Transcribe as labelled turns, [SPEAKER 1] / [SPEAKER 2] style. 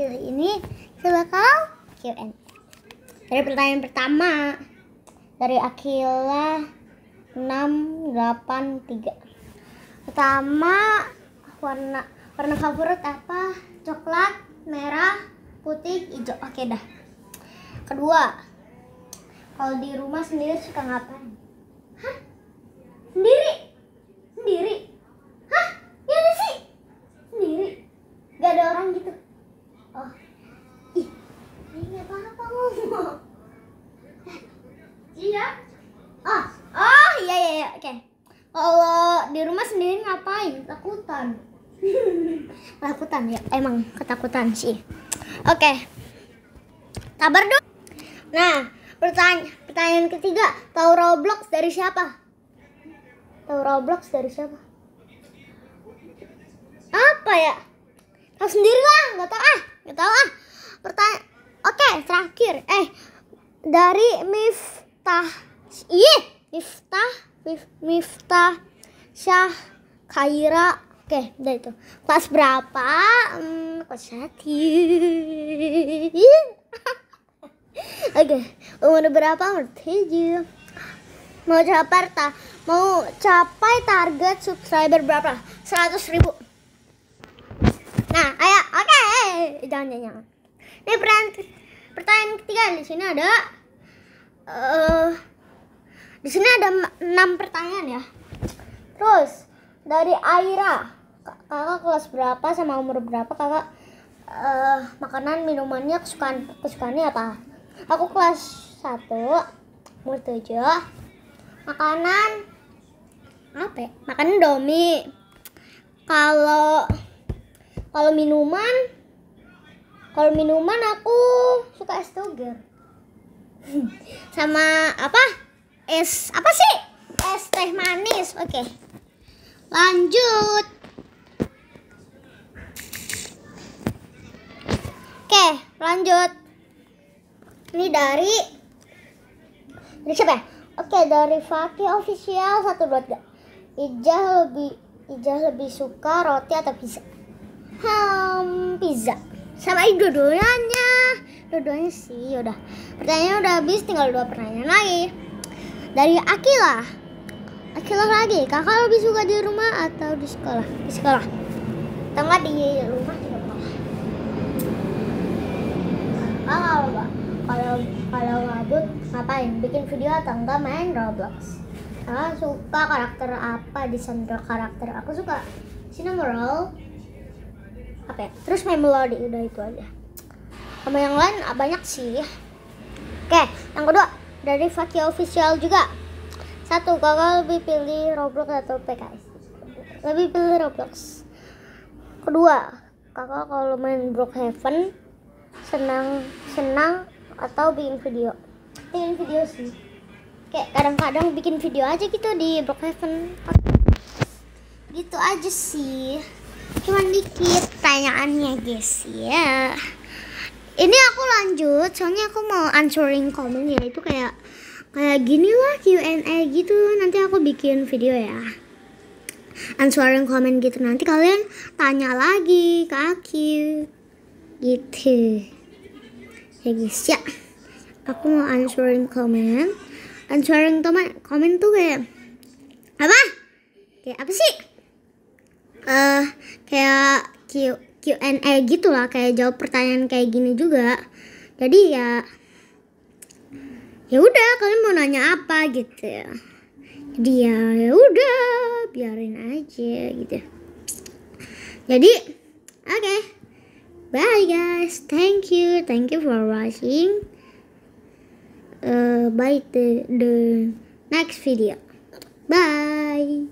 [SPEAKER 1] kecil ini kita bakal Q&A. Dari pertanyaan pertama dari Akila 683. Pertama, warna favorit apa? Coklat, merah, putih, hijau. Oke dah. Kedua, kalau di rumah sendiri suka ngapain? Hah? Sendiri? Hah? Gimana sih? Sendiri? Gak ada orang gitu? Oh, ini apa ngomong? Iya. Iya, oke. Kalau di rumah sendiri ngapain? Takutan. Takutan ya, emang ketakutan sih. Oke. Sabar dong. Nah, pertanyaan ketiga, tahu Roblox dari siapa? Apa ya? Tahu sendiri lah, nggak tahu ah. Pertanyaan. Oke, terakhir. Dari Miftah Syah Khaira. Oke, udah itu. Kelas berapa? Kelas 1. Oke, umur berapa? Umur 7. Mau capai target subscriber berapa? 100.000. Nah, ayo, oke. Jangan. Ini pertanyaan ketiga. Di sini ada 6 pertanyaan ya. Terus dari Aira, kakak kelas berapa sama umur berapa? Kakak makanan minumannya kesukaannya apa? Aku kelas 1, umur 7. Makanan apa ya? Makanan Domi. Kalau minuman aku suka es Toger. Sama es teh manis. Oke. Lanjut. Ini dari siapa ya? Oke, dari Fakih Official 123. Ijah lebih suka roti atau pizza? Pizza. Sama dua-duanya sih. Udah. Pertanyaannya udah habis, tinggal 2 pertanyaan lagi. Dari Akila lagi, kakak lebih suka di rumah atau di sekolah? Di sekolah. Atau enggak di rumah juga apa? Kalau ngabut ngapain? Bikin video atau enggak main Roblox? Kakak suka karakter apa di Sandra karakter? Aku suka Cinnamoroll. Apa ya? Terus Melody, udah itu aja. Sama yang lain banyak sih. Oke, yang kedua dari Fakih Official juga. 1, kakak lebih pilih Roblox atau PKS? Lebih pilih Roblox. Kedua, kakak kalau main Brookhaven senang atau bikin video? Bikin video sih. Kayak kadang-kadang bikin video aja gitu di Brookhaven. Gitu aja sih. Cuman dikit pertanyaannya guys ya. Ini aku lanjut, soalnya aku mau answering komen ya. Itu kayak gini lah, Q&A gitu. Nanti aku bikin video ya, answering komen gitu. Nanti kalian tanya lagi ke aku gitu ya guys ya. Aku mau answering komen. Komen tuh kayak apa sih? Kayak Q&A gitu lah, kayak jawab pertanyaan kayak gini juga. Jadi ya udah, kalian mau nanya apa gitu ya. Jadi ya udah, biarin aja gitu. Jadi oke. Bye guys. Thank you for watching. Bye the next video. Bye.